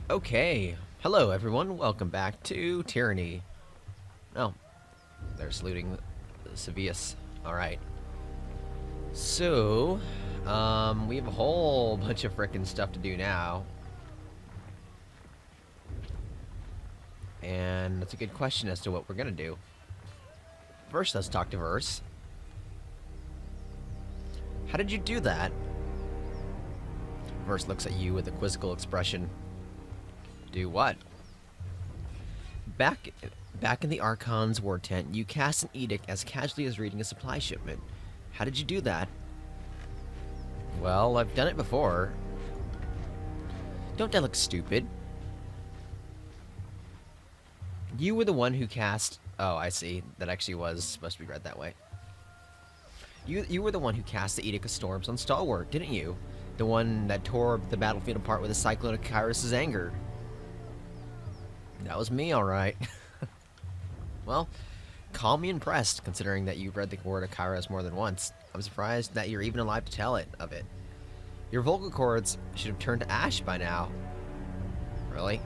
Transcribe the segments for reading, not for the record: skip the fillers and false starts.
Okay, hello everyone, welcome back to Tyranny. Oh, they're saluting Sevius. Alright. So, we have a whole bunch of frickin' stuff to do now. And that's a good question as to what we're gonna do. First, let's talk to Verse. How did you do that? Verse looks at you with a quizzical expression. Do what? Back back in the Archon's war tent, you cast an edict as casually as reading a supply shipment. How did you do that? Well, I've done it before. Don't I look stupid? You were the one who cast... Oh, I see. That actually was supposed to be read that way. You were the one who cast the Edict of Storms on Stalwart, didn't you? The one that tore the battlefield apart with a cyclone of Kyrus' anger. That was me, alright. Well, call me impressed, considering that you've read the word of Kyrus more than once. I'm surprised that you're even alive to tell it of it. Your vocal cords should have turned to ash by now. Really?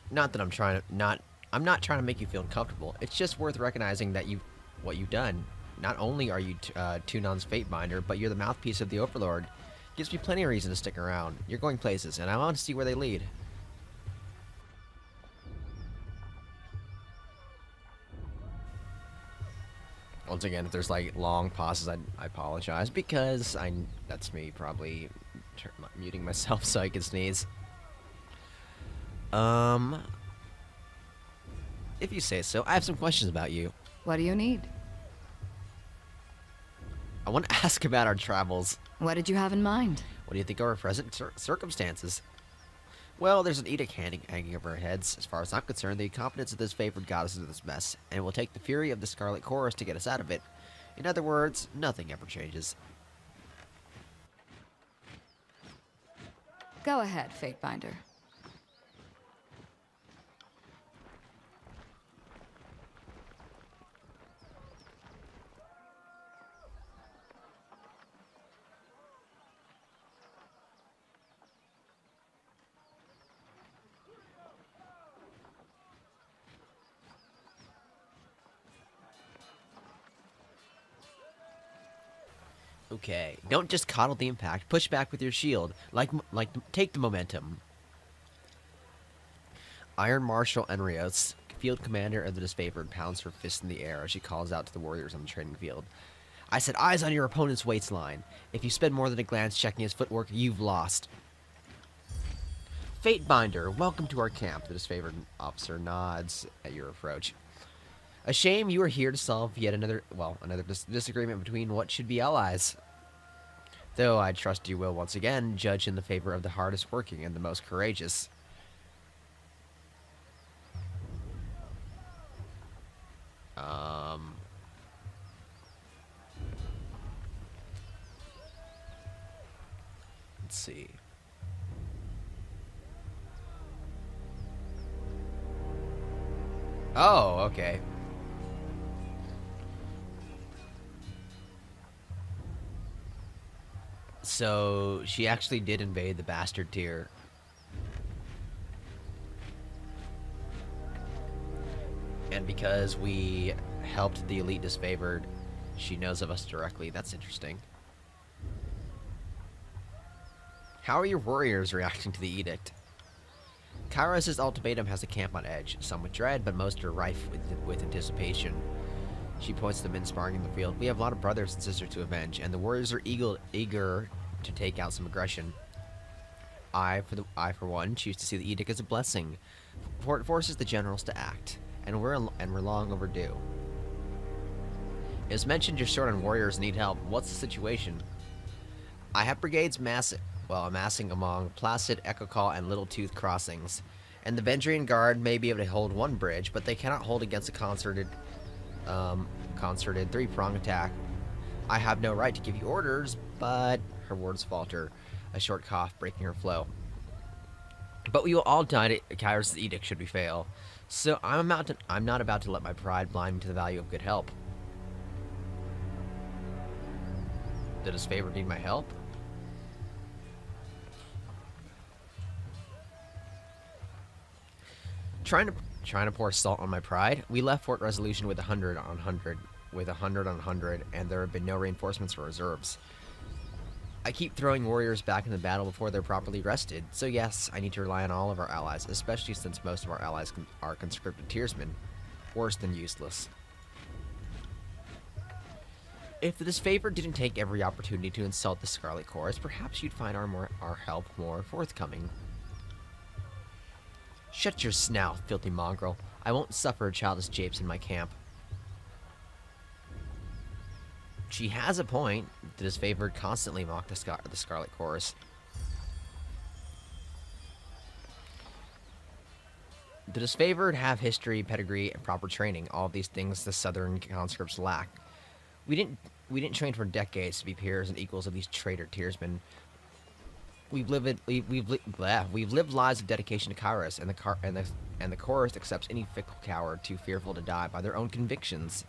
Not that I'm trying to I'm not trying to make you feel uncomfortable. It's just worth recognizing that what you've done. Not only are you Tunon's Fatebinder, but you're the mouthpiece of the Overlord. Gives me plenty of reason to stick around. You're going places, and I want to see where they lead. Once again, if there's like long pauses, I apologize because that's me probably muting myself so I can sneeze. If you say so, I have some questions about you. What do you need? I want to ask about our travels. What did you have in mind? What do you think of our present circumstances? Well, there's an edict hanging over our heads. As far as I'm concerned, the incompetence of this favored got us into this mess, and it will take the fury of the Scarlet Chorus to get us out of it. In other words, nothing ever changes. Go ahead, Fatebinder. Okay, don't just coddle the impact. Push back with your shield. Take the momentum. Iron Marshal Enrios, field commander of the disfavored, pounds her fist in the air as she calls out to the warriors on the training field. I said eyes on your opponent's waistline. If you spend more than a glance checking his footwork, you've lost. Fatebinder, welcome to our camp. The disfavored officer nods at your approach. A shame you are here to solve yet another disagreement between what should be allies. Though I trust you will once again judge in the favor of the hardest working and the most courageous. Let's see. Oh, okay. So, she actually did invade the bastard tier. And because we helped the elite disfavored, she knows of us directly. That's interesting. How are your warriors reacting to the edict? Kairos' ultimatum has the camp on edge, some with dread, but most are rife with anticipation. She points to the men sparring in the field. We have a lot of brothers and sisters to avenge, and the warriors are eager to take out some aggression. I, for one, choose to see the edict as a blessing, for it forces the generals to act, and we're long overdue. It was mentioned you're short on warriors and need help. What's the situation? I have brigades amassing among Placid, Echo Call, and Little Tooth crossings, and the Vendrian Guard may be able to hold one bridge, but they cannot hold against a concerted three-prong attack. I have no right to give you orders, but her words falter, a short cough breaking her flow. But we will all die to Kyrus' edict should we fail, so I'm not about to let my pride blind me to the value of good help. Did his favor need my help? Trying to pour salt on my pride. We left Fort Resolution with 100 on 100, with 100 on 100, and there have been no reinforcements or reserves. I keep throwing warriors back in the battle before they're properly rested, so yes, I need to rely on all of our allies, especially since most of our allies are conscripted tiersmen. Worse than useless. If the disfavored didn't take every opportunity to insult the Scarlet Chorus, perhaps you'd find our help more forthcoming. Shut your snout, filthy mongrel. I won't suffer childish japes in my camp. She has a point. The disfavored constantly mock the Scarlet Chorus. The disfavored have history, pedigree, and proper training. All of these things the Southern conscripts lack. We didn't train for decades to be peers and equals of these traitor tiersmen. We've lived lives of dedication to Kairos, and the chorus accepts any fickle coward too fearful to die by their own convictions.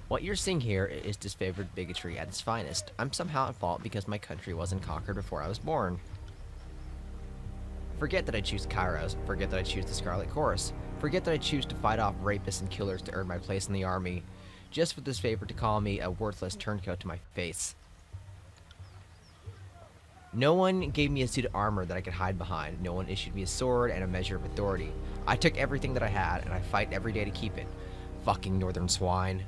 What you're seeing here is disfavored bigotry at its finest. I'm somehow at fault because my country wasn't conquered before I was born. Forget that I choose Kairos. Forget that I choose the Scarlet Chorus. Forget that I choose to fight off rapists and killers to earn my place in the army. Just for this favor to call me a worthless turncoat to my face. No one gave me a suit of armor that I could hide behind. No one issued me a sword and a measure of authority. I took everything that I had, and I fight every day to keep it. Fucking northern swine.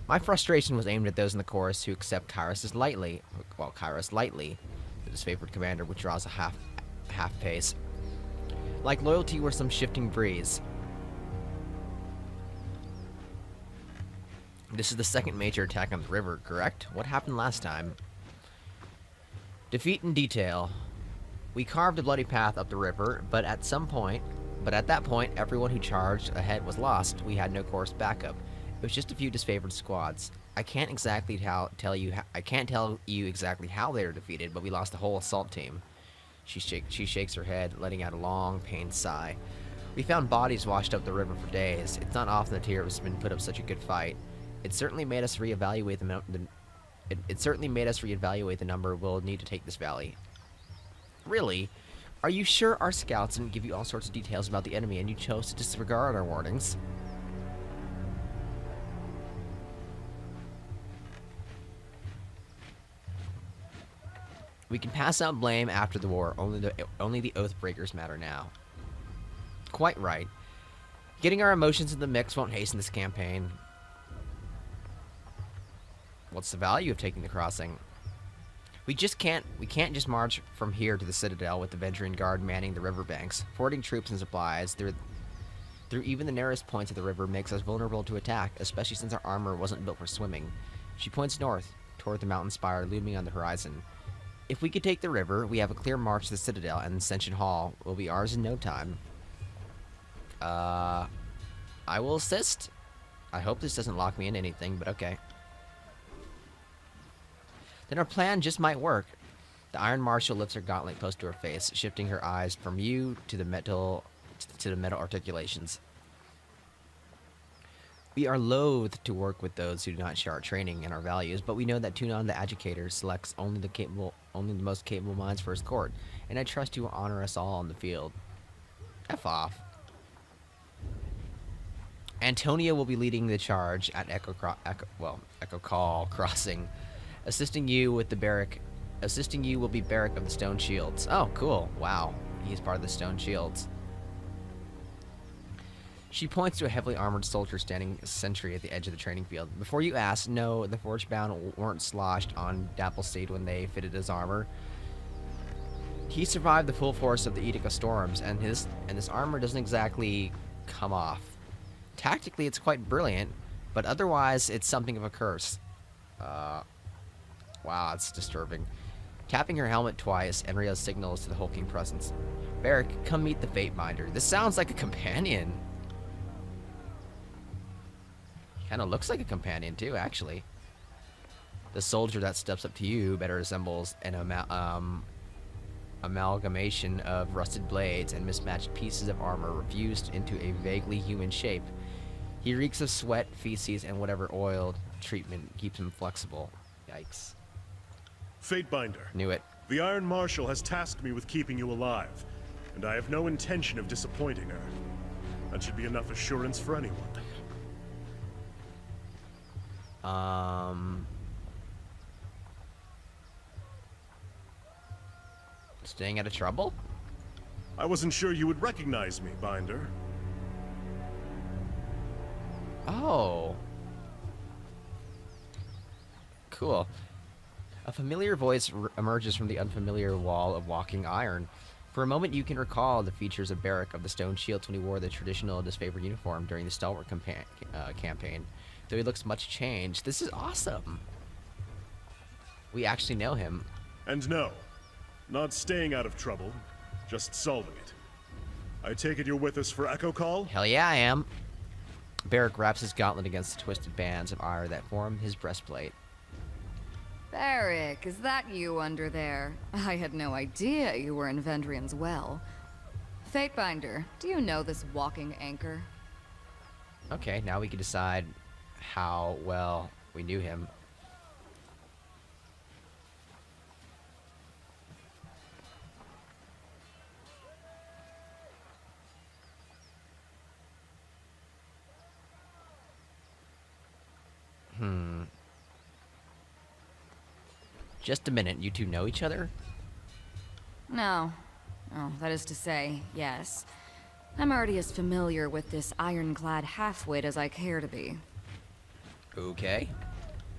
My frustration was aimed at those in the chorus who accept Kairos lightly. Well, Kairos lightly. The disfavored commander withdraws a half pace. Like loyalty were some shifting breeze. This is the second major attack on the river, correct? What happened last time? Defeat in detail. We carved a bloody path up the river, but at that point, everyone who charged ahead was lost. We had no chorus backup. It was just a few disfavored squads. I can't tell you exactly how they were defeated, but we lost the whole assault team. She shakes her head, letting out a long, pained sigh. We found bodies washed up the river for days. It's not often the tiersmen put up such a good fight. It certainly made us reevaluate the number we'll need to take this valley. Really? Are you sure our scouts didn't give you all sorts of details about the enemy and you chose to disregard our warnings? We can pass out blame after the war. Only the Oathbreakers matter now. Quite right. Getting our emotions in the mix won't hasten this campaign. What's the value of taking the crossing? We can't just march from here to the Citadel with the Venturing Guard manning the riverbanks. Fording troops and supplies through even the narrowest points of the river makes us vulnerable to attack, especially since our armor wasn't built for swimming. She points north, toward the mountain spire looming on the horizon. If we could take the river, we have a clear march to the Citadel, and Ascension Hall will be ours in no time. I will assist. I hope this doesn't lock me into anything, but okay. Then our plan just might work. The Iron Marshal lifts her gauntlet close to her face, shifting her eyes from you to the metal articulations. We are loath to work with those who do not share our training and our values, but we know that Tunon the Educator selects only the most capable minds for his court, and I trust you will honor us all on the field. F off. Antonia will be leading the charge at Echo Call Crossing. Assisting you will be Barik of the Stone Shields. Oh, cool. Wow. He's part of the Stone Shields. She points to a heavily armored soldier standing sentry at the edge of the training field. Before you ask, no, the Forgebound weren't sloshed on Dappleseed when they fitted his armor. He survived the full force of the Edict of Storms, and this armor doesn't exactly come off. Tactically, it's quite brilliant, but otherwise, it's something of a curse. Wow, it's disturbing. Tapping her helmet twice, Enria signals to the hulking presence. Barik, come meet the Fatebinder. This sounds like a companion. Kind of looks like a companion, too, actually. The soldier that steps up to you better resembles an amalgamation of rusted blades and mismatched pieces of armor fused into a vaguely human shape. He reeks of sweat, feces, and whatever oil treatment keeps him flexible. Yikes. Fatebinder. Knew it. The Iron Marshal has tasked me with keeping you alive. and I have no intention of disappointing her. That should be enough assurance for anyone. Staying out of trouble? I wasn't sure you would recognize me, Binder. Oh. Cool. A familiar voice emerges from the unfamiliar wall of walking iron. For a moment, you can recall the features of Barik of the Stone Shields when he wore the traditional disfavored uniform during the Stalwart campaign. Though he looks much changed. This is awesome. We actually know him. And no, not staying out of trouble, just solving it. I take it you're with us for Echo Call? Hell yeah, I am. Barik wraps his gauntlet against the twisted bands of iron that form his breastplate. Barik, is that you under there? I had no idea you were in Vendrian's well. Fatebinder, do you know this walking anchor? Okay, now we can decide how well we knew him. Just a minute, you two know each other? No. Oh, that is to say, yes. I'm already as familiar with this ironclad halfwit as I care to be. Okay.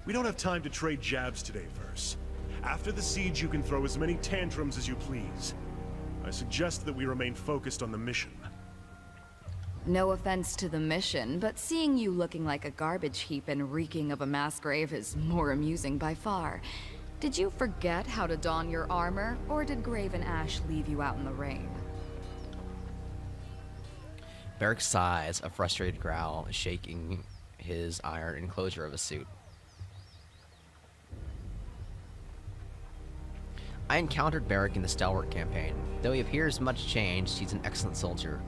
We don't have time to trade jabs today, Verse. After the siege, you can throw as many tantrums as you please. I suggest that we remain focused on the mission. No offense to the mission, but seeing you looking like a garbage heap and reeking of a mass grave is more amusing by far. Did you forget how to don your armor, or did Graven Ash leave you out in the rain? Barik sighs, a frustrated growl, shaking his iron enclosure of a suit. I encountered Barik in the Stalwart campaign. Though he appears much changed, he's an excellent soldier.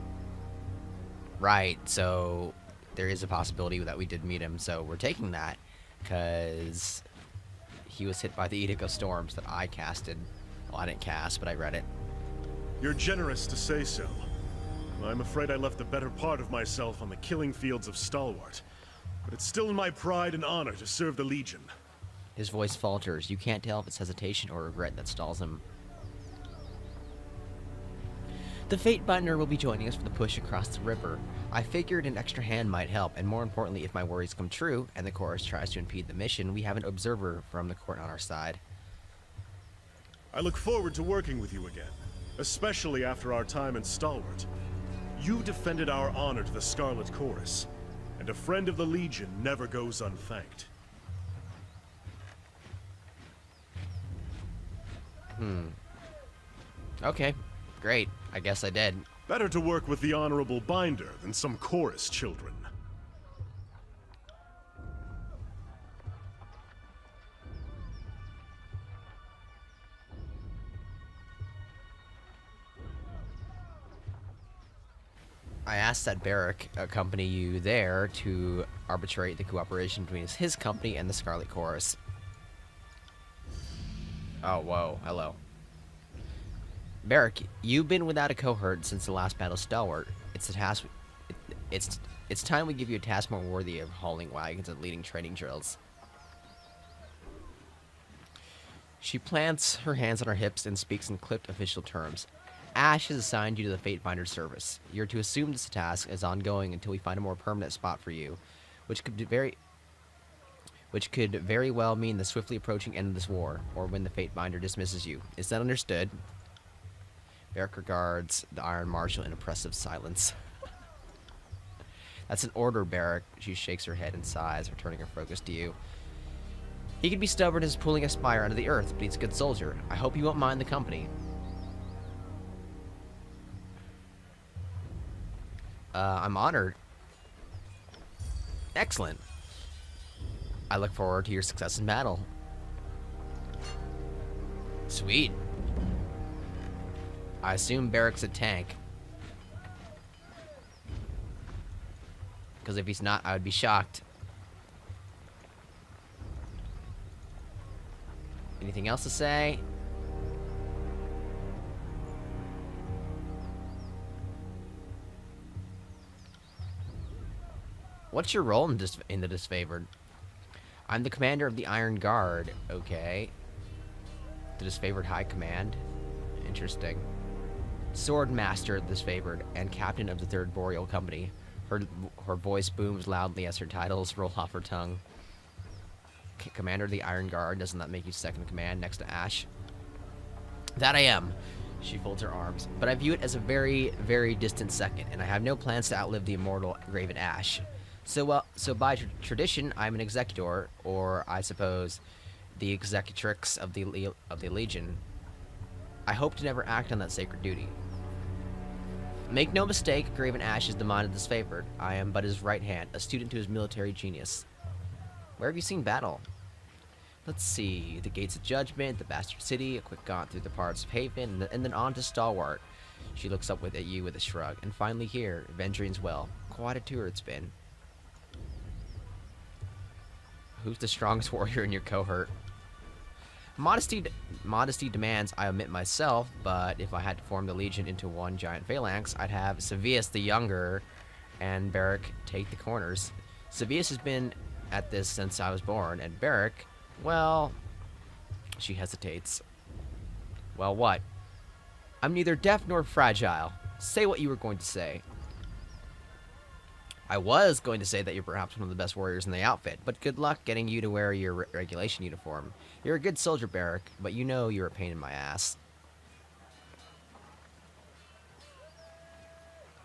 Right, so there is a possibility that we did meet him, so we're taking that, because he was hit by the Edict of Storms that I casted. Well, I didn't cast, but I read it. You're generous to say so. I'm afraid I left the better part of myself on the killing fields of Stalwart. But it's still in my pride and honor to serve the Legion. His voice falters. You can't tell if it's hesitation or regret that stalls him. The Fatebinder will be joining us for the push across the river. I figured an extra hand might help, and more importantly, if my worries come true, and the chorus tries to impede the mission, we have an observer from the court on our side. I look forward to working with you again, especially after our time in Stalwart. You defended our honor to the Scarlet Chorus, and a friend of the Legion never goes unthanked. Okay, great. I guess I did. Better to work with the Honorable Binder than some chorus children. I asked that Barik accompany you there to arbitrate the cooperation between his company and the Scarlet Chorus. Oh, whoa, hello. Barik, you've been without a cohort since the last battle of Stalwart. It's a task. It's time we give you a task more worthy of hauling wagons and leading training drills. She plants her hands on her hips and speaks in clipped official terms. Ash has assigned you to the Fatebinder service. You're to assume this task is ongoing until we find a more permanent spot for you, which could very well mean the swiftly approaching end of this war, or when the Fatebinder dismisses you. Is that understood? Barik regards the Iron Marshal in impressive silence. That's an order, Barik. She shakes her head and sighs, returning her focus to you. He can be stubborn as pulling a spire out of the earth, but he's a good soldier. I hope you won't mind the company. I'm honored. Excellent. I look forward to your success in battle. Sweet. I assume Barik's a tank. Because if he's not, I would be shocked. Anything else to say? What's your role in the disfavored? I'm the commander of the Iron Guard. Okay. The disfavored high command. Interesting. Sword master of the disfavored and captain of the Third Boreal Company. Her voice booms loudly as her titles roll off her tongue. Commander of the Iron Guard. Doesn't that make you second in command next to Ash? That I am. She folds her arms. But I view it as a very, very distant second, and I have no plans to outlive the immortal Graven Ash. So by tradition, I'm an executor, or I suppose, the executrix of the Legion. I hope to never act on that sacred duty. Make no mistake, Graven Ash is the mind of the disfavored. I am but his right hand, a student to his military genius. Where have you seen battle? Let's see. The Gates of Judgment, the Bastard City, a quick gaunt through the parts of Haven, and then on to Stalwart. She looks up at you with a shrug. And finally here, Vendrian's Well. Quite a tour it's been. Who's the strongest warrior in your cohort? Modesty demands I omit myself, but if I had to form the Legion into one giant phalanx, I'd have Sevius the Younger and Barik take the corners. Sevius has been at this since I was born, and Barik, well, she hesitates. Well, what? I'm neither deaf nor fragile. Say what you were going to say. I was going to say that you're perhaps one of the best warriors in the outfit, but good luck getting you to wear your regulation uniform. You're a good soldier, Barik, but you know you're a pain in my ass.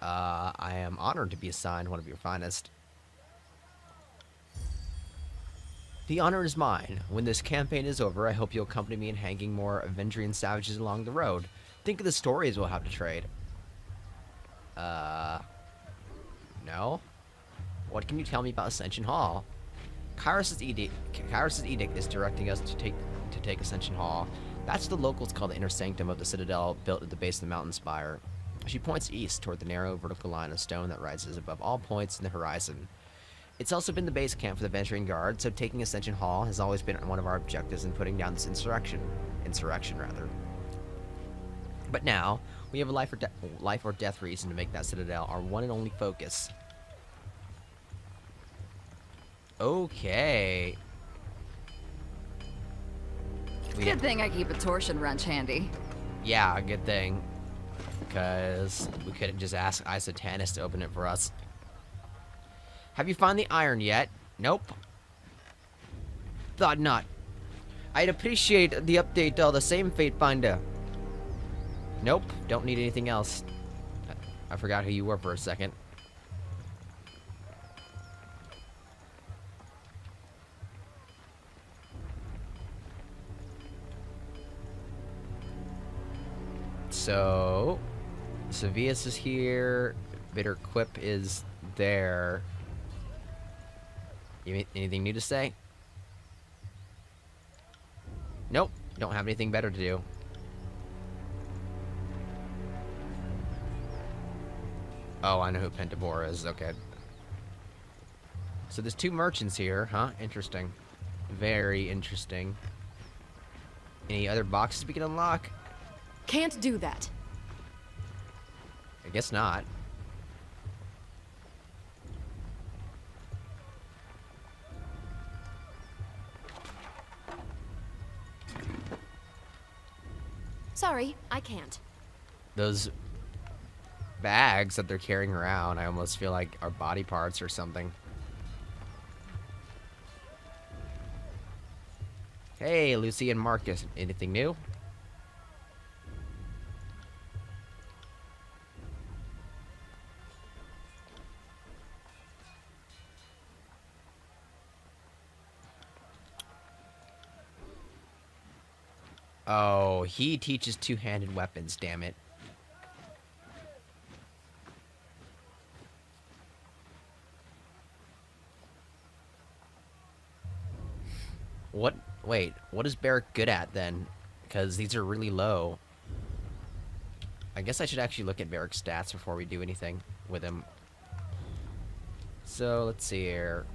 I am honored to be assigned one of your finest. The honor is mine. When this campaign is over, I hope you'll accompany me in hanging more Vendrian savages along the road. Think of the stories we'll have to trade. No? What can you tell me about Ascension Hall? Kyros's edict is directing us to take Ascension Hall. That's what the locals call the inner sanctum of the citadel built at the base of the mountain spire. She points east toward the narrow vertical line of stone that rises above all points in the horizon. It's also been the base camp for the Vendrian Guard, so taking Ascension Hall has always been one of our objectives in putting down this insurrection. But now, we have a life or death reason to make that citadel our one and only focus. Okay. Good thing I keep a torsion wrench handy. Yeah, good thing. Because we couldn't just ask Isatanis to open it for us. Have you found the iron yet? Nope. Thought not. I'd appreciate the update all the same, Fate Finder. Nope, don't need anything else. I forgot who you were for a second. So, Sevius is here. Bitter Quip is there. Anything new to say? Nope, don't have anything better to do. Oh, I know who Pentabora is. Okay. So there's two merchants here, huh? Interesting. Very interesting. Any other boxes we can unlock? Can't do that. I guess not. Sorry, I can't. Those bags that they're carrying around, I almost feel like are body parts or something. Hey, Lucy and Marcus. Anything new? Oh, he teaches two-handed weapons, damn it. What? Wait, what is Barik good at then? Because these are really low. I guess I should actually look at Barik's stats before we do anything with him. So, let's see here.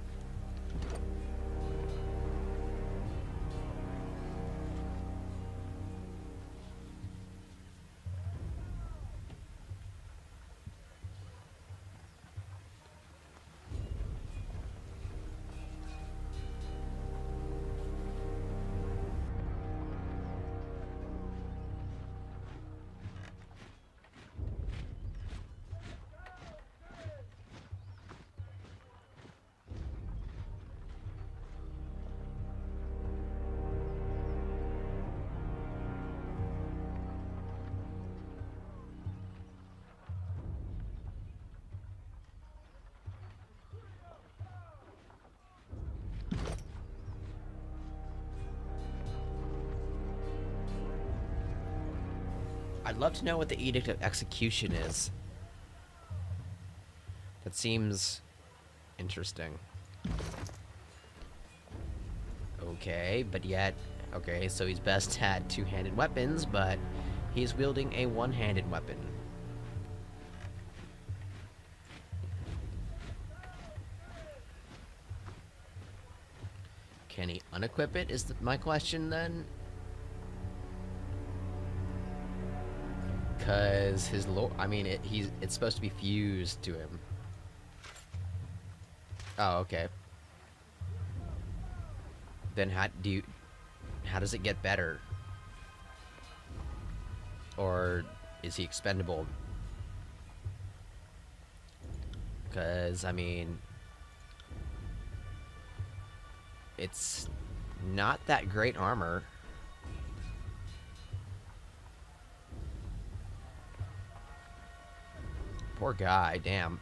I'd love to know what the Edict of Execution is. That seems interesting. Okay, but yet... Okay, so he's best at two-handed weapons, but he's wielding a one-handed weapon. Can he unequip it, is my question then? Because his I mean, it's supposed to be fused to him. Oh, okay. Then how does it get better? Or is he expendable? Because, I mean... It's not that great armor. Poor guy, damn.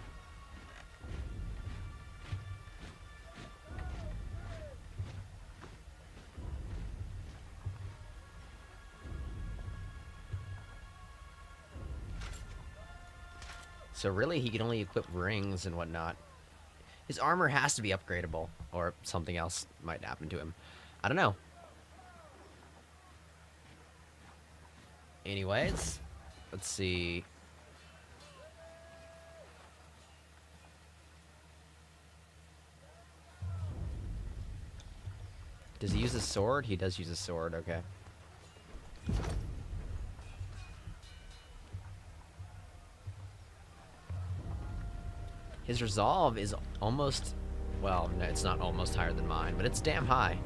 So really, he can only equip rings and whatnot. His armor has to be upgradable, or something else might happen to him. I don't know. Anyways, let's see. Does he use a sword? He does use a sword, okay. His resolve is almost... Well, no, it's not almost higher than mine, but it's damn high.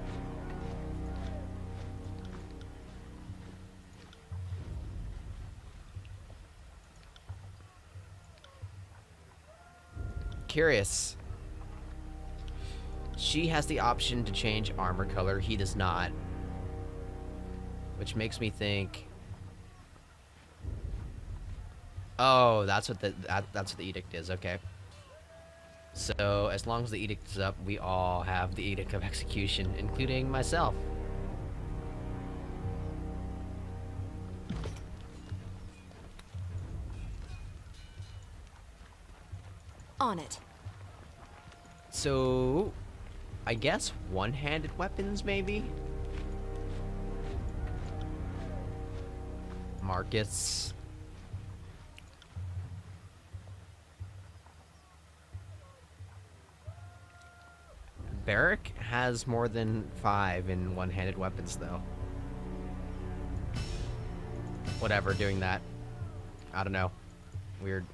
Curious. She has the option to change armor color. He does not. Which makes me think... Oh, that's what that's what the edict is, okay. So, as long as the edict is up, we all have the Edict of Execution, including myself. On it. So, I guess one-handed weapons, maybe? Marcus. Barik has more than 5 in one-handed weapons, though. Whatever, doing that. I don't know. Weird.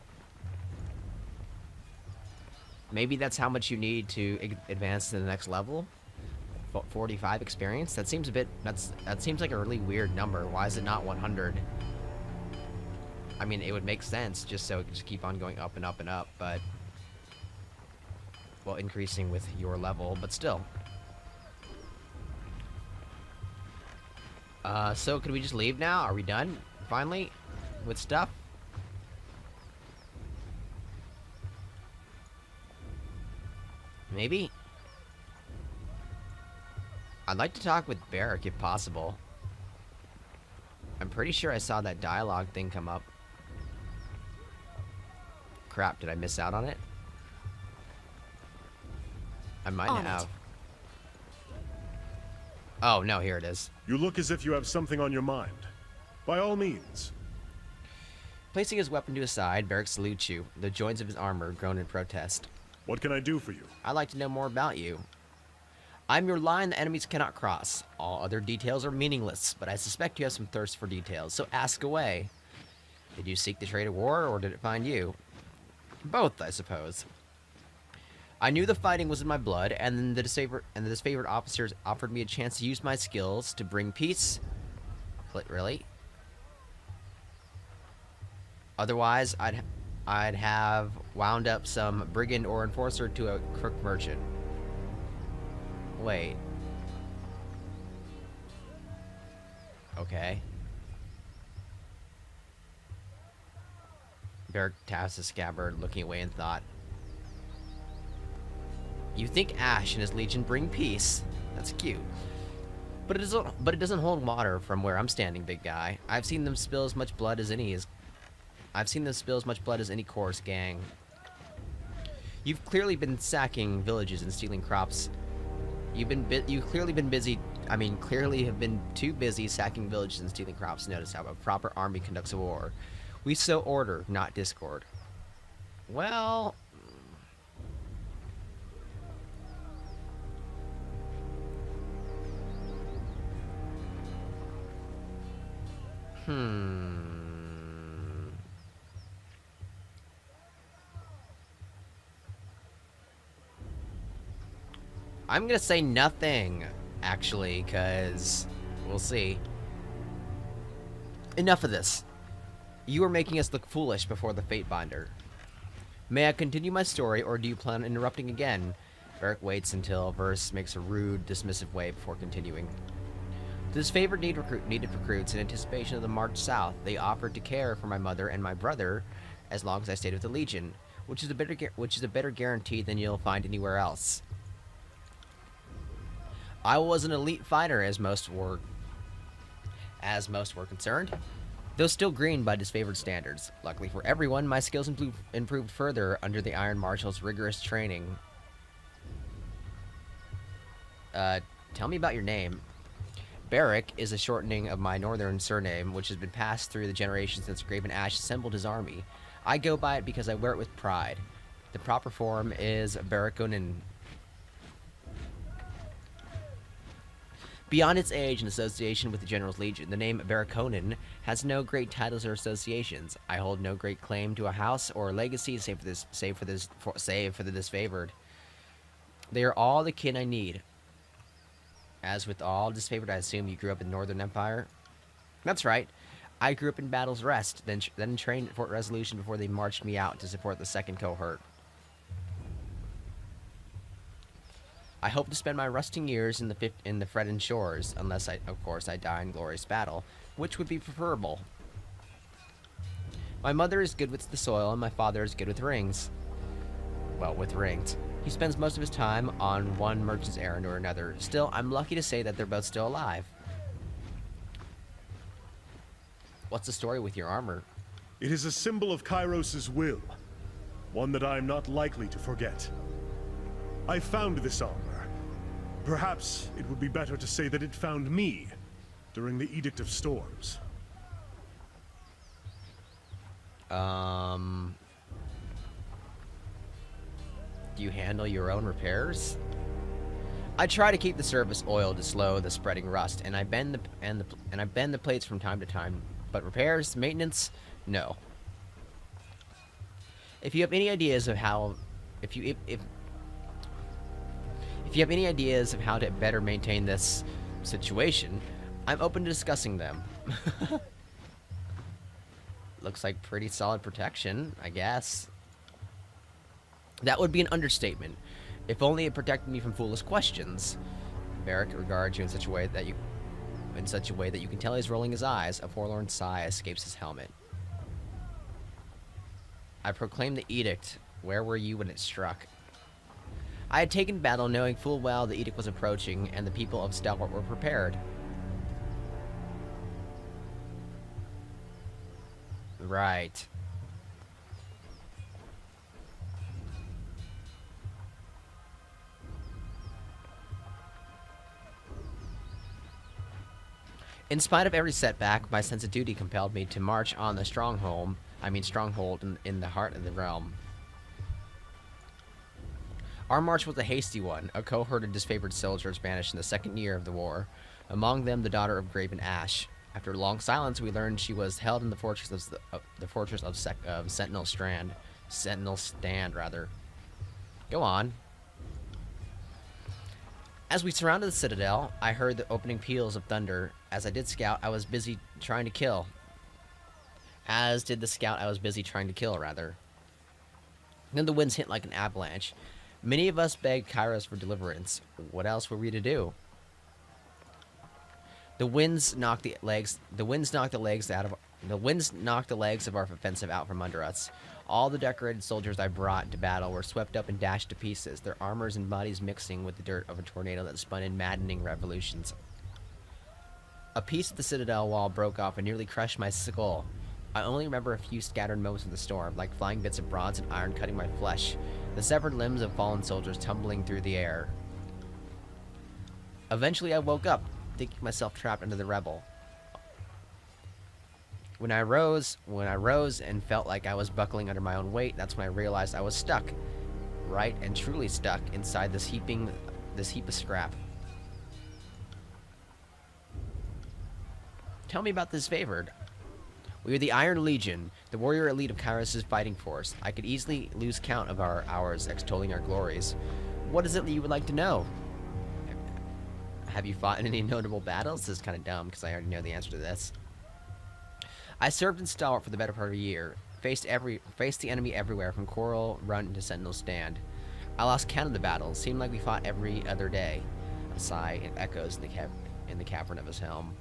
Maybe that's how much you need to advance to the next level? 45 experience? That seems a bit... That seems like a really weird number. Why is it not 100? I mean, it would make sense just so it could just keep on going up and up and up, but... Well, increasing with your level, but still. So can we just leave now? Are we done, finally, with stuff? Maybe? I'd like to talk with Barik, if possible. I'm pretty sure I saw that dialogue thing come up. Crap, did I miss out on it? I might have. Oh, no, here it is. You look as if you have something on your mind. By all means. Placing his weapon to his side, Barik salutes you. The joints of his armor groan in protest. What can I do for you? I'd like to know more about you. I'm your line the enemies cannot cross. All other details are meaningless, but I suspect you have some thirst for details, so ask away. Did you seek the trade of war, or did it find you? Both, I suppose. I knew the fighting was in my blood, and the disfavored officers offered me a chance to use my skills to bring peace. Really? Otherwise, I'd have wound up some brigand or enforcer to a crook merchant. Wait. Okay. Barik taps his scabbard, looking away in thought. You think Ash and his legion bring peace? That's cute. But it doesn't hold water from where I'm standing, big guy. I've seen them spill as much blood as any Chorus gang. You've clearly been sacking villages and stealing crops. You've clearly been busy. I mean, clearly have been too busy sacking villages and stealing crops to notice how a proper army conducts a war. We sow order, not discord. Well, I'm gonna say nothing, actually, because we'll see. Enough of this. You are making us look foolish before the Fate Binder. May I continue my story, or do you plan on interrupting again? Barik waits until Verse makes a rude, dismissive way before continuing. The disfavored needed recruits in anticipation of the march south. They offered to care for my mother and my brother as long as I stayed with the Legion, which is a better guarantee than you'll find anywhere else. I was an elite fighter, as most were concerned, though still green by disfavored standards. Luckily for everyone, my skills improved further under the Iron Marshal's rigorous training. Tell me about your name. Barik is a shortening of my northern surname, which has been passed through the generations since Graven Ash assembled his army. I go by it because I wear it with pride. The proper form is Barikonin. Beyond its age and association with the General's Legion, the name Barikonin has no great titles or associations. I hold no great claim to a house or a legacy, save for the disfavored. They are all the kin I need. As with all disfavored, I assume you grew up in Northern Empire? That's right. I grew up in Battle's Rest, then trained at Fort Resolution before they marched me out to support the second cohort. I hope to spend my rusting years in the Freddon Shores, unless of course, I die in glorious battle, which would be preferable. My mother is good with the soil, and my father is good with rings. Well, with rings. He spends most of his time on one merchant's errand or another. Still, I'm lucky to say that they're both still alive. What's the story with your armor? It is a symbol of Kairos' will, one that I am not likely to forget. I found this armor. Perhaps it would be better to say that it found me during the Edict of Storms. Do you handle your own repairs? I try to keep the surface oiled to slow the spreading rust, and I bend the plates from time to time. But repairs, maintenance, no. If you have any ideas of how, if you have any ideas of how to better maintain this situation, I'm open to discussing them. Looks like pretty solid protection, I guess. That would be an understatement. If only it protected me from foolish questions. Barik regards you in such a way that you can tell he's rolling his eyes. A forlorn sigh escapes his helmet. I proclaimed the edict. Where were you when it struck? I had taken battle knowing full well the edict was approaching, and the people of Stalwart were prepared. Right. In spite of every setback, my sense of duty compelled me to march on the stronghold in the heart of the realm. Our march was a hasty one. A cohort of disfavored soldiers vanished in the second year of the war. Among them, the daughter of Graven Ash. After a long silence, we learned she was held in the fortress of Sentinel Stand, rather. Go on. As we surrounded the citadel, I heard the opening peals of thunder. As I did scout, I was busy trying to kill. As did the scout I was busy trying to kill, rather. Then the winds hit like an avalanche. Many of us begged Kairos for deliverance. What else were we to do? The winds knocked the legs of our offensive out from under us. All the decorated soldiers I brought into battle were swept up and dashed to pieces, their armors and bodies mixing with the dirt of a tornado that spun in maddening revolutions. A piece of the citadel wall broke off and nearly crushed my skull. I only remember a few scattered moments of the storm, like flying bits of bronze and iron cutting my flesh, the severed limbs of fallen soldiers tumbling through the air. Eventually I woke up, thinking myself trapped under the rebel. When I rose and felt like I was buckling under my own weight, that's when I realized I was stuck. Right and truly stuck inside this heap of scrap. Tell me about this favored. We are the Iron Legion, the warrior elite of Kairos' fighting force. I could easily lose count of our hours extolling our glories. What is it that you would like to know? Have you fought in any notable battles? This is kind of dumb because I already know the answer to this. I served in Stalwart for the better part of a year. Faced the enemy everywhere, from Coral Run to Sentinel Stand. I lost count of the battles. Seemed like we fought every other day. A sigh echoes in the cavern of his helm.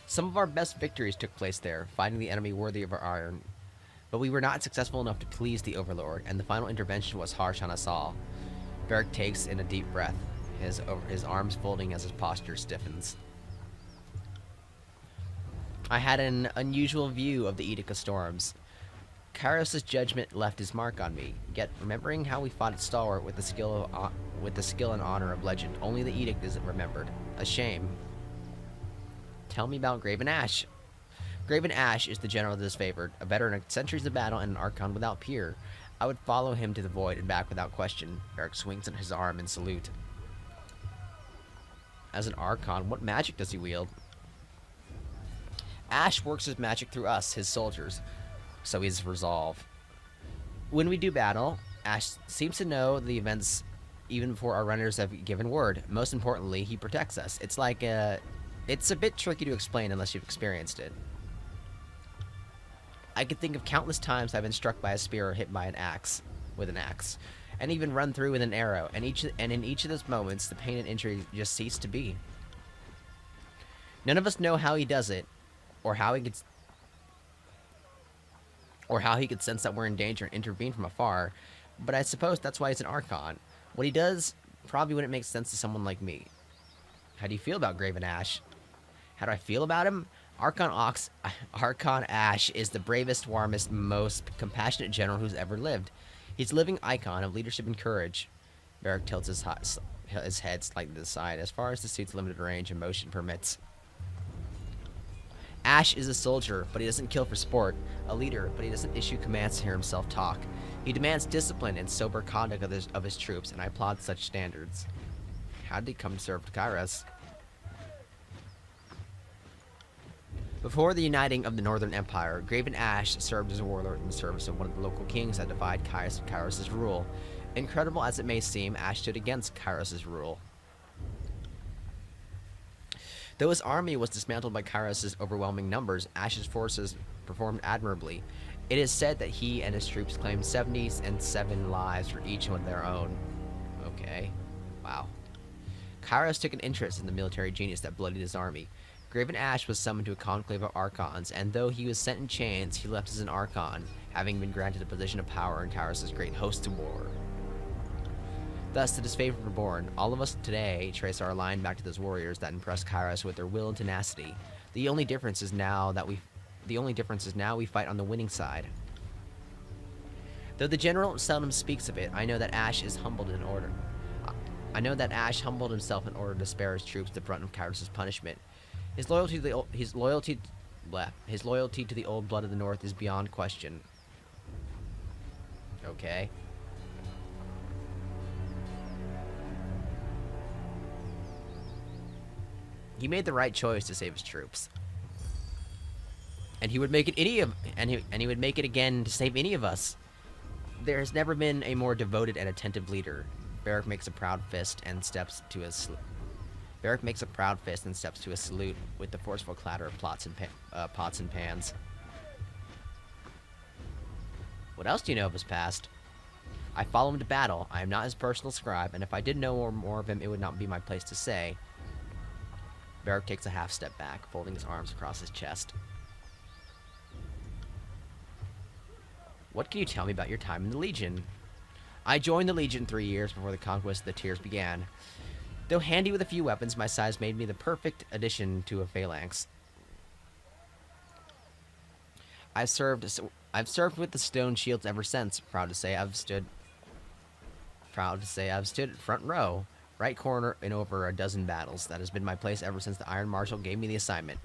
Some of our best victories took place there, fighting the enemy worthy of our iron. But we were not successful enough to please the Overlord, and the final intervention was harsh on us all. Barik takes in a deep breath, his arms folding as his posture stiffens. I had an unusual view of the Edict of Storms. Kairos' judgment left his mark on me, yet remembering how we fought at Stalwart with the skill and honor of legend, only the Edict isn't remembered. A shame. Tell me about Graven Ash. Graven Ash is the general that is favored, a veteran of centuries of battle and an Archon without peer. I would follow him to the void and back without question. Barik swings his arm in salute. As an Archon, what magic does he wield? Ash works his magic through us, his soldiers, so he's resolve. When we do battle, Ash seems to know the events even before our runners have given word. Most importantly, he protects us. It's a bit tricky to explain unless you've experienced it. I could think of countless times I've been struck by a spear or hit by an axe, and even run through with an arrow, and in each of those moments, the pain and injury just cease to be. None of us know how he does it, or how he could sense that we're in danger and intervene from afar, but I suppose that's why he's an Archon. What he does probably wouldn't make sense to someone like me. How do you feel about Graven Ash? How do I feel about him? Archon Ash is the bravest, warmest, most compassionate general who's ever lived. He's a living icon of leadership and courage. Barik tilts his head slightly to the side, as far as the suit's limited range and motion permits. Ash is a soldier, but he doesn't kill for sport. A leader, but he doesn't issue commands to hear himself talk. He demands discipline and sober conduct of his troops, and I applaud such standards. How did he come to serve Kairos? Before the uniting of the Northern Empire, Graven Ash served as a warlord in the service of one of the local kings that defied Kairos' rule. Incredible as it may seem, Ash stood against Kairos' rule. Though his army was dismantled by Kairos' overwhelming numbers, Ash's forces performed admirably. It is said that he and his troops claimed 77 lives for each one of their own. Okay. Wow. Kairos took an interest in the military genius that bloodied his army. Graven Ash was summoned to a conclave of Archons, and though he was sent in chains, he left as an Archon, having been granted a position of power in Kairos' great host to war. Thus, to his favor were born. All of us today trace our line back to those warriors that impressed Kairos with their will and tenacity. The only difference is now we fight on the winning side. Though the general seldom speaks of it, I know that Ash humbled himself in order to spare his troops the brunt of Kairos' punishment. His loyalty to the old blood of the North is beyond question. Okay. He made the right choice to save his troops. And he would make it he would make it again to save any of us. There has never been a more devoted and attentive leader. Barik makes a proud fist and steps to a salute with the forceful clatter of pots and pans. What else do you know of his past? I follow him to battle. I am not his personal scribe, and if I did know more of him, it would not be my place to say. Barik takes a half step back, folding his arms across his chest. What can you tell me about your time in the Legion? I joined the Legion 3 years before the conquest of the Tears began. Though handy with a few weapons, my size made me the perfect addition to a phalanx. I've served with the stone shields ever since. Proud to say I've stood front row, right corner in over a dozen battles. That has been my place ever since the Iron Marshal gave me the assignment.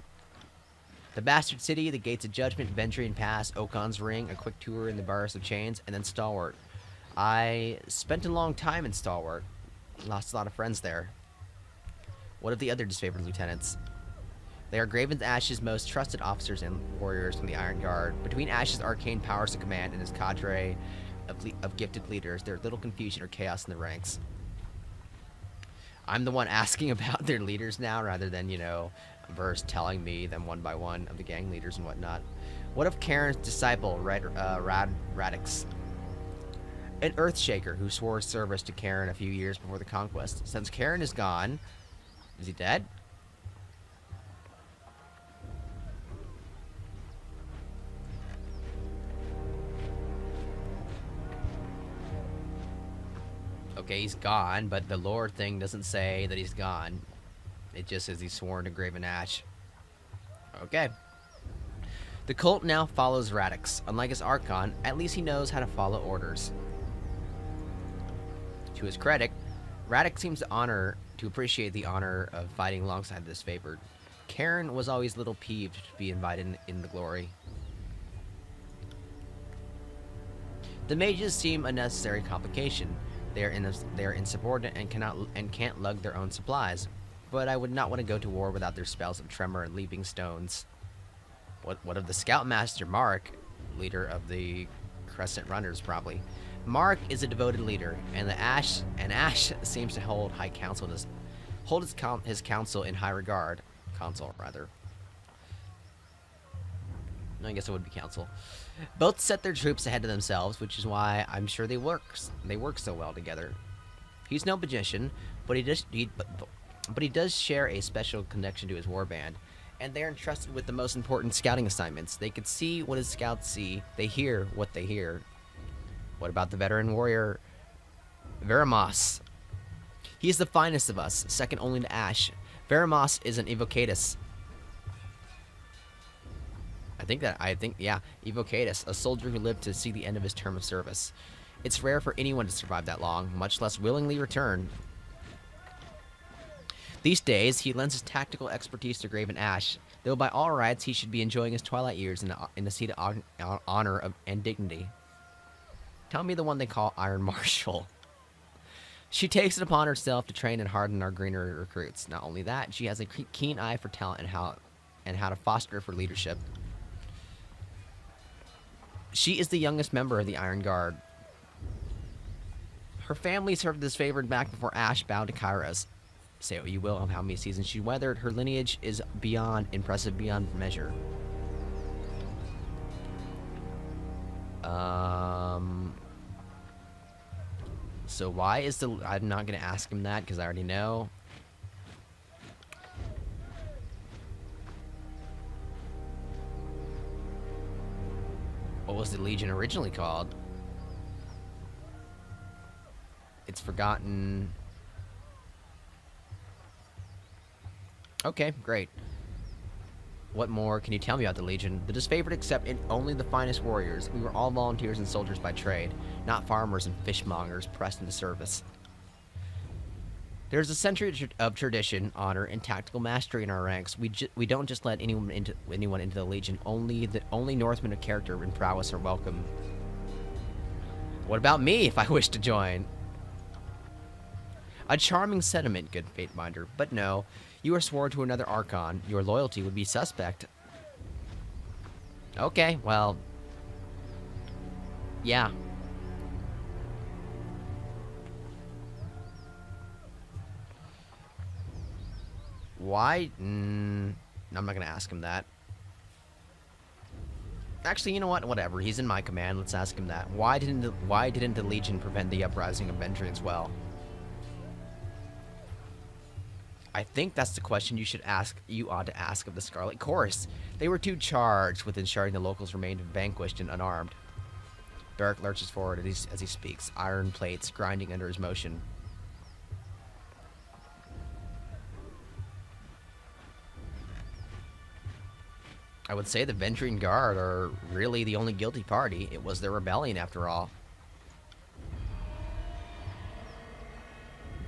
The Bastard City, the Gates of Judgment, Venturine Pass, Okon's Ring, a quick tour in the Bars of Chains, and then Stalwart. I spent a long time in Stalwart. Lost a lot of friends there. What of the other disfavored lieutenants? They are Graven's Ash's most trusted officers and warriors from the Iron Guard. Between Ash's arcane powers of command and his cadre of gifted leaders, there's little confusion or chaos in the ranks. I'm the one asking about their leaders now, rather than, you know, Verse telling me them one by one of the gang leaders and whatnot. What of Karen's disciple, Radix? An Earthshaker who swore service to Karen a few years before the conquest. Since Karen is gone, is he dead? Okay, he's gone, but the lore thing doesn't say that he's gone. It just says he's sworn to Graven Ash. Okay. The cult now follows Radix. Unlike his Archon, at least he knows how to follow orders. To his credit, Radix seems to appreciate the honor of fighting alongside the disfavored. Karen was always a little peeved to be invited in the glory. The mages seem a necessary complication. They are insubordinate and can't lug their own supplies. But I would not want to go to war without their spells of tremor and leaping stones. What of the Scoutmaster Mark, leader of the Crescent Runners, probably? Mark is a devoted leader, and Ash seems to hold his counsel in high regard. Council, rather. I guess it would be council. Both set their troops ahead of themselves, which is why I'm sure they work so well together. He's no magician, but he does share a special connection to his warband, and they're entrusted with the most important scouting assignments. They can see what his scouts see, they hear what they hear. What about the veteran warrior Veramos? He is the finest of us, second only to Ash. Veramos is an evocatus. Yeah, evocatus, a soldier who lived to see the end of his term of service. It's rare for anyone to survive that long, much less willingly return. These days, he lends his tactical expertise to Graven Ash, though by all rights he should be enjoying his twilight years in a seat of honor and dignity. Tell me the one they call Iron Marshal. She takes it upon herself to train and harden our greenery recruits. Not only that, she has a keen eye for talent and how to foster for leadership. She is the youngest member of the Iron Guard. Her family served this favored back before Ash bowed to Kairos. Say what you will of how many seasons she weathered, her lineage is impressive beyond measure. So why is I'm not gonna ask him that because I already know. What was the Legion originally called? It's forgotten. Okay, great. What more can you tell me about the Legion? The disfavored accept only the finest warriors. We were all volunteers and soldiers by trade, not farmers and fishmongers pressed into service. There's a century of tradition, honor, and tactical mastery in our ranks. We don't just let anyone into the Legion. Only Northmen of character and prowess are welcome. What about me if I wish to join? A charming sentiment, good Fateminder, but no. You are sworn to another Archon. Your loyalty would be suspect. Okay, well... yeah. Why? I'm not gonna ask him that. Actually, you know what? Whatever. He's in my command. Let's ask him that. Why didn't the Legion prevent the uprising of Venturine as well? I think that's the question you ought to ask of the Scarlet Chorus. They were too charged with ensuring the locals remained vanquished and unarmed. Barik lurches forward as he speaks, iron plates grinding under his motion. I would say the Ventrine Guard are really the only guilty party. It was their rebellion, after all.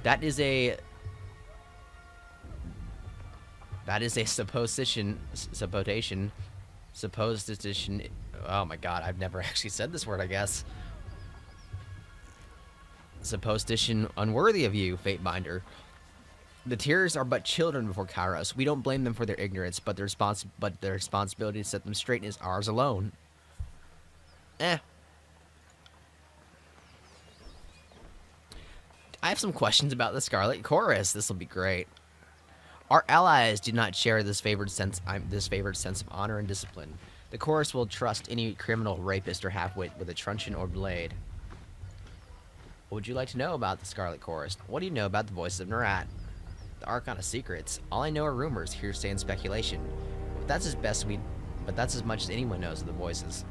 That is a supposition. Oh my god, I've never actually said this word, I guess. Supposition unworthy of you, Fatebinder. The Tears are but children before Kairos. We don't blame them for their ignorance, but their responsibility to set them straight is ours alone. I have some questions about the Scarlet Chorus. This will be great. Our allies do not share this favored sense of honor and discipline. The Chorus will trust any criminal, rapist, or halfwit with a truncheon or blade. What would you like to know about the Scarlet Chorus? What do you know about the voices of Nerat? The Archon of Secrets. All I know are rumors, hearsay, and speculation. But that's as much as anyone knows of the voices.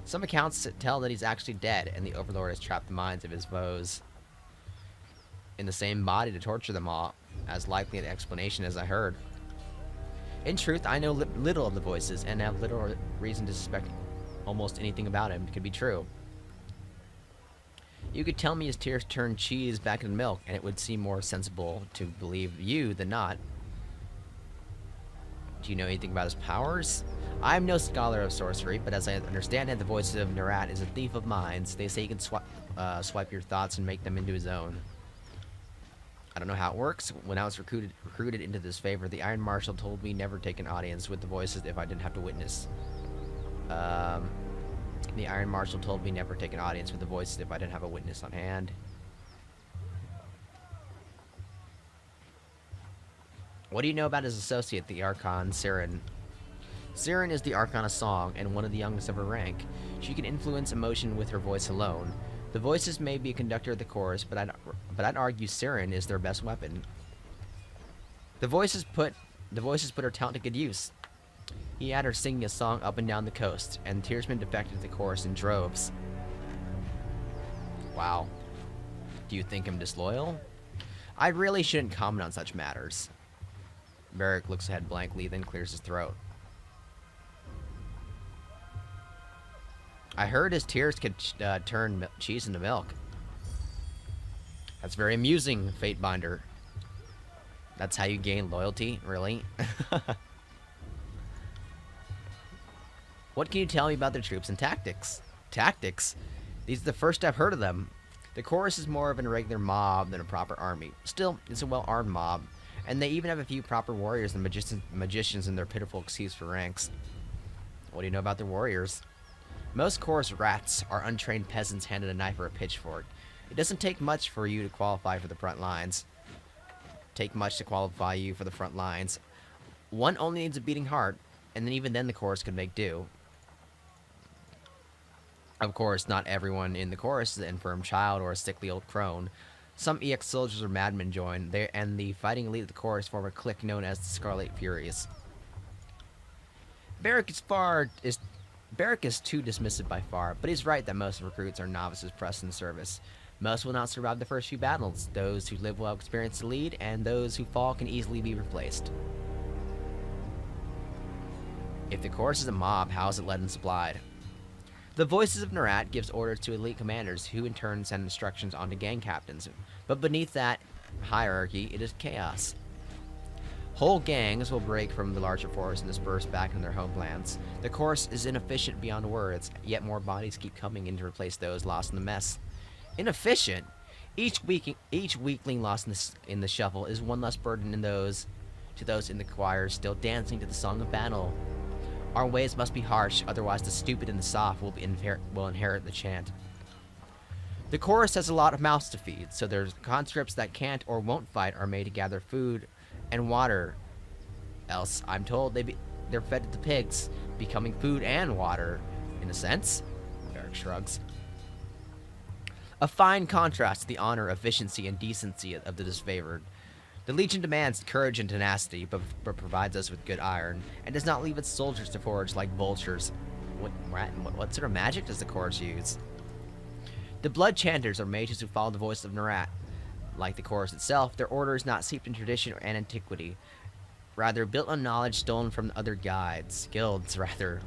Some accounts tell that he's actually dead, and the Overlord has trapped the minds of his foes in the same body to torture them all. As likely an explanation as I heard. In truth, I know little of the voices, and have little reason to suspect almost anything about him could be true. You could tell me his tears turned cheese back into milk, and it would seem more sensible to believe you than not. Do you know anything about his powers? I am no scholar of sorcery, but as I understand it, the voice of Nerat is a thief of minds. They say he can swipe your thoughts and make them into his own. I don't know how it works. When I was recruited into this favor, the Iron Marshal told me never take an audience with the voices if I didn't have to witness. The Iron Marshal told me never take an audience with the voices if I didn't have a witness on hand. What do you know about his associate, the Archon, Siren? Siren is the Archon of Song, and one of the youngest of her rank. She can influence emotion with her voice alone. The voices may be a conductor of the chorus, but I'd argue Siren is their best weapon. The voices put her talent to good use. He had her singing a song up and down the coast, and Tearsmen defected to the chorus in droves. Wow. Do you think him disloyal? I really shouldn't comment on such matters. Barik looks ahead blankly, then clears his throat. I heard his tears could turn cheese into milk. That's very amusing, Fatebinder. That's how you gain loyalty? Really? What can you tell me about their troops and tactics? Tactics? These are the first I've heard of them. The chorus is more of an irregular mob than a proper army. Still, it's a well-armed mob, and they even have a few proper warriors and magicians in their pitiful excuse for ranks. What do you know about their warriors? Most chorus rats are untrained peasants handed a knife or a pitchfork. It doesn't take much for you to qualify for the front lines. One only needs a beating heart, and then even then the chorus can make do. Of course, not everyone in the chorus is an infirm child or a sickly old crone. Some EX soldiers or madmen join, and the fighting elite of the chorus form a clique known as the Scarlet Furies. Barik is too dismissive by far, but he's right that most recruits are novices pressed in service. Most will not survive the first few battles. Those who live will have experience to lead, and those who fall can easily be replaced. If the chorus is a mob, how is it led and supplied? The voices of Nerat gives orders to elite commanders, who in turn send instructions on to gang captains. But beneath that hierarchy, it is chaos. Whole gangs will break from the larger force and disperse back in their homelands. The chorus is inefficient beyond words, yet more bodies keep coming in to replace those lost in the mess. Inefficient? Each weakling lost in the shuffle is one less burden to those in the choir still dancing to the song of battle. Our ways must be harsh, otherwise the stupid and the soft will inherit the chant. The chorus has a lot of mouths to feed, so there's conscripts that can't or won't fight are made to gather food and water. Else, I'm told they're fed to the pigs, becoming food and water, in a sense. Barik shrugs. A fine contrast to the honor, efficiency, and decency of the disfavored. The Legion demands courage and tenacity, but provides us with good iron, and does not leave its soldiers to forage like vultures. What sort of magic does the chorus use? The blood chanters are mages who follow the voice of Nerat. Like the chorus itself, their order is not steeped in tradition and antiquity. rather built on knowledge stolen from other guilds, rather.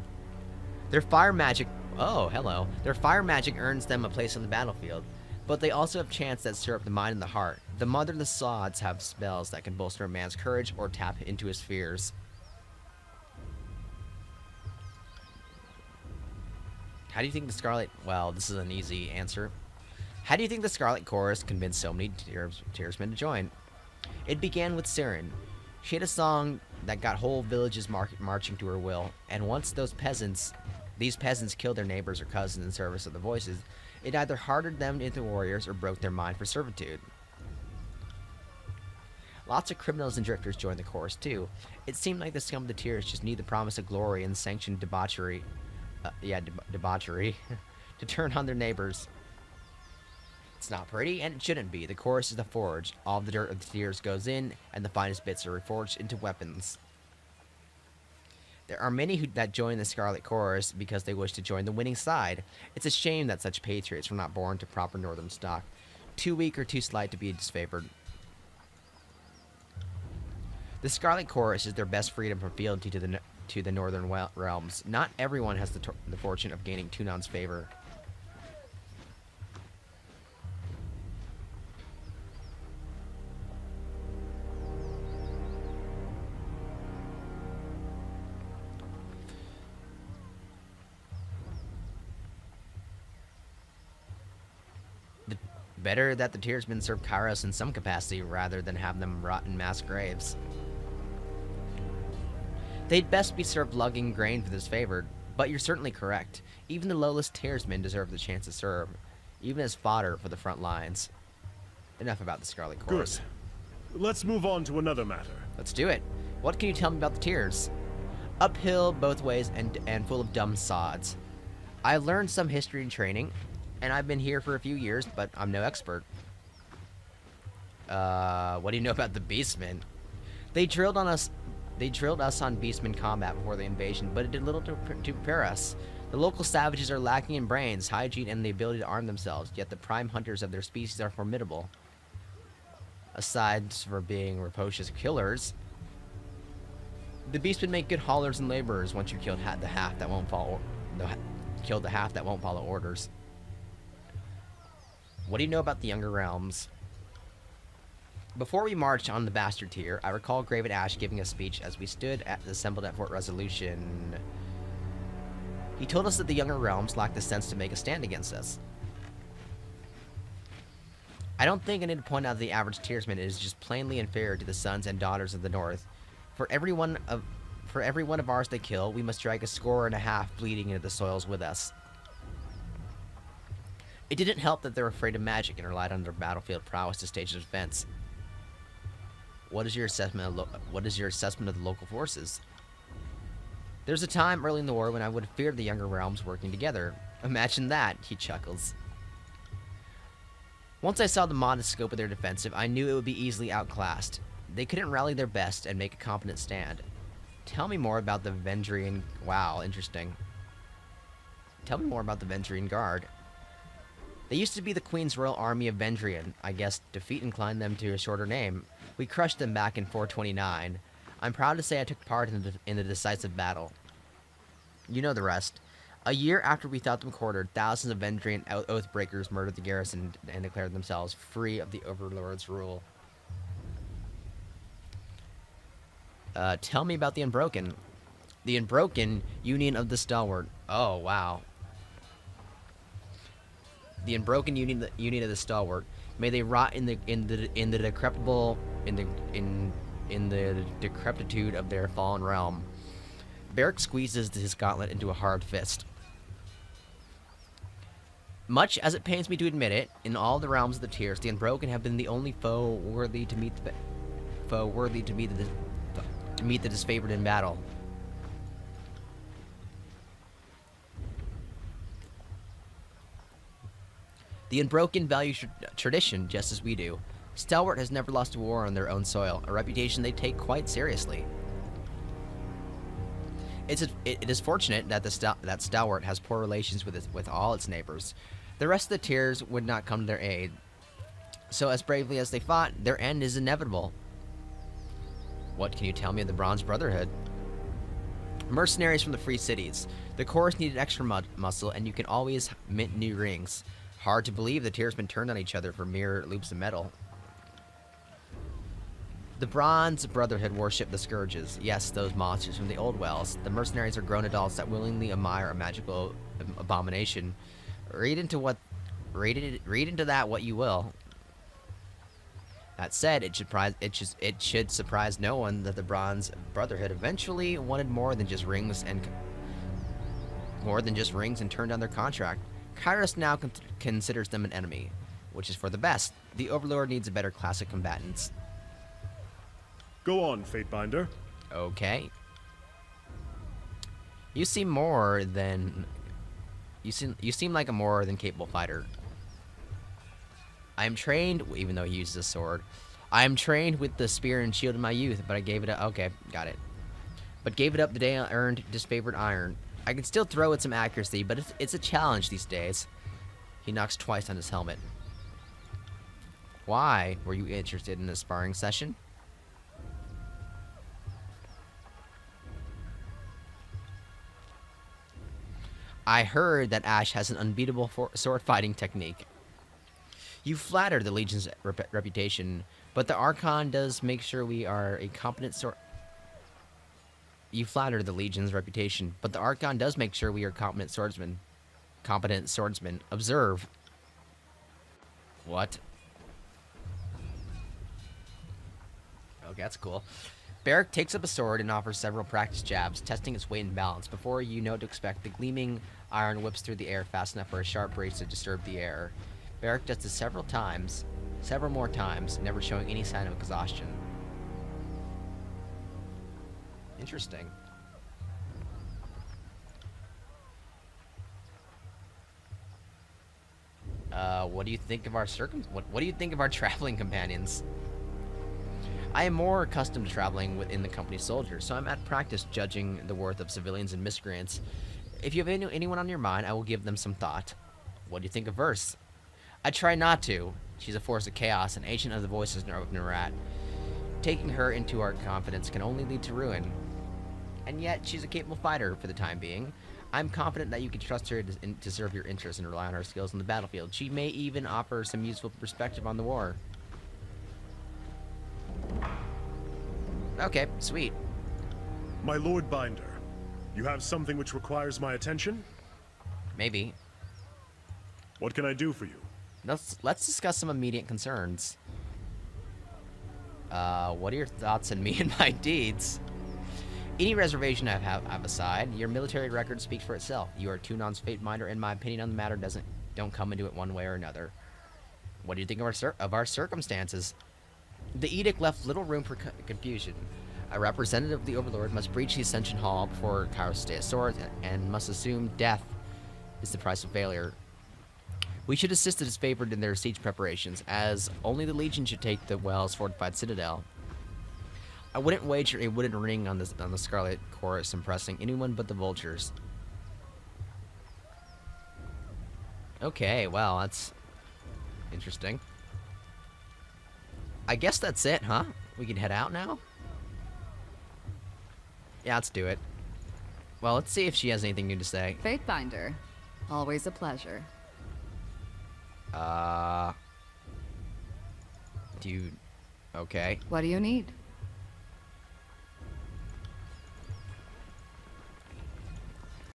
Their fire magic, oh, hello. Their fire magic earns them a place on the battlefield, but they also have chants that stir up the mind and the heart. The Mother of the Sods have spells that can bolster a man's courage or tap into his fears. How do you think the Scarlet... Well, this is an easy answer. How do you think the Scarlet Chorus convinced so many Tearsmen to join? It began with Siren. She had a song that got whole villages marching to her will, and once these peasants killed their neighbors or cousins in service of the Voices, it either hardened them into warriors or broke their mind for servitude. Lots of criminals and drifters joined the chorus too. It seemed like the scum of the Tears just need the promise of glory and sanctioned debauchery. Debauchery to turn on their neighbors. It's not pretty, and it shouldn't be. The chorus is the forge. All the dirt of the Tears goes in, and the finest bits are reforged into weapons. There are many that join the Scarlet Chorus because they wish to join the winning side. It's a shame that such patriots were not born to proper northern stock. Too weak or too slight to be disfavored. The Scarlet Chorus is their best freedom from fealty to the northern realms. Not everyone has the fortune of gaining Tunan's favor. Better that the Tearsmen serve Kairos in some capacity rather than have them rot in mass graves. They'd best be served lugging grain for this favor, but you're certainly correct. Even the lowest Tearsmen deserve the chance to serve, even as fodder for the front lines. Enough about the Scarlet Chorus. Good. Let's move on to another matter. Let's do it. What can you tell me about the Tears? Uphill both ways and full of dumb sods. I learned some history and training, and I've been here for a few years, but I'm no expert. What do you know about the Beastmen? They drilled us on Beastmen combat before the invasion, but it did little to prepare us. The local savages are lacking in brains, hygiene, and the ability to arm themselves, yet the prime hunters of their species are formidable. Aside from being rapacious killers, the Beastmen make good haulers and laborers once you kill the half that won't follow orders. What do you know about the Younger Realms? Before we marched on the Bastard Tier, I recall Graven Ash giving a speech as we stood assembled at Fort Resolution. He told us that the Younger Realms lacked the sense to make a stand against us. I don't think I need to point out that the average Tearsman is just plainly inferior to the sons and daughters of the North. For every one of ours they kill, we must drag a score and a half bleeding into the soils with us. It didn't help that they're afraid of magic and relied on their battlefield prowess to stage a defense. What is your assessment of the local forces? There's a time early in the war when I would have feared the Younger Realms working together. Imagine that, he chuckles. Once I saw the modest scope of their defensive, I knew it would be easily outclassed. They couldn't rally their best and make a competent stand. Tell me more about the Vendrian... Wow, interesting. Tell me more about the Vendrian Guard. They used to be the Queen's Royal Army of Vendrian. I guess defeat inclined them to a shorter name. We crushed them back in 429. I'm proud to say I took part in the decisive battle. You know the rest. A year after we thought them quartered, thousands of Vendrian oathbreakers murdered the garrison and declared themselves free of the Overlord's rule. Tell me about the Unbroken. The Unbroken Union of the Stalwart. Oh, wow. The Unbroken Union of the Stalwart. May they rot in the decrepitude of their fallen realm. Barik squeezes his gauntlet into a hard fist. Much as it pains me to admit it, in all the realms of the Tears, the Unbroken have been the only foe worthy to meet the disfavored in battle. The Unbroken value tradition just as we do. Stalwart has never lost a war on their own soil, a reputation they take quite seriously. It is fortunate that that Stalwart has poor relations with all its neighbors. The rest of the Tears would not come to their aid. So as bravely as they fought, their end is inevitable. What can you tell me of the Bronze Brotherhood? Mercenaries from the free cities. The chorus needed extra muscle, and you can always mint new rings. Hard to believe the Tiersmen turned on each other for mere loops of metal. The Bronze Brotherhood worship the Scourges. Yes, those monsters from the old wells. The mercenaries are grown adults that willingly admire a magical abomination. Read into that what you will. That said, it should surprise no one that the Bronze Brotherhood eventually wanted more than just rings and turned down their contract. Kairos now considers them an enemy, which is for the best. The Overlord needs a better class of combatants. Go on, Fatebinder. Okay. You seem like a more than capable fighter. I am trained, even though he uses a sword. I am trained with the spear and shield in my youth, but I gave it up. Okay, got it. But gave it up the day I earned disfavored iron. I can still throw with some accuracy, but it's a challenge these days. He knocks twice on his helmet. Why were you interested in a sparring session? I heard that Ash has an unbeatable sword fighting technique. You flatter the Legion's reputation, but the Archon does make sure we are a competent You flatter the Legion's reputation, but the Archon does make sure we are competent swordsmen. Competent swordsmen. Observe. What? Okay, that's cool. Barik takes up a sword and offers several practice jabs, testing its weight and balance. Before you know what to expect, the gleaming iron whips through the air fast enough for a sharp breeze to disturb the air. Barik does this several more times, never showing any sign of exhaustion. Interesting. What do you think of our what do you think of our traveling companions? I am more accustomed to traveling within the company's soldiers, so I'm at practice judging the worth of civilians and miscreants. If you have anyone on your mind, I will give them some thought. What do you think of Verse? I try not to. She's a force of chaos, an agent of the voices of Nerat. Taking her into our confidence can only lead to ruin. And yet, she's a capable fighter for the time being. I'm confident that you can trust her to serve your interests and rely on her skills on the battlefield. She may even offer some useful perspective on the war. Okay, sweet. My Lord Binder, you have something which requires my attention? Maybe. What can I do for you? Let's discuss some immediate concerns. What are your thoughts on me and my deeds? Any reservation I have aside, your military record speaks for itself. You are Tunon's Fatebinder, and my opinion on the matter don't come into it one way or another. What do you think of our circumstances? The edict left little room for confusion. A representative of the Overlord must breach the Ascension Hall before Kairos Day Swords and must assume death is the price of failure. We should assist the disfavored in their siege preparations, as only the Legion should take the Well's fortified citadel. I wouldn't wager a wooden ring on the Scarlet Chorus impressing anyone but the vultures. Okay, well, that's interesting. I guess that's it, huh? We can head out now? Yeah, let's do it. Well, let's see if she has anything new to say. Fatebinder. Always a pleasure. Do you... Okay. What do you need?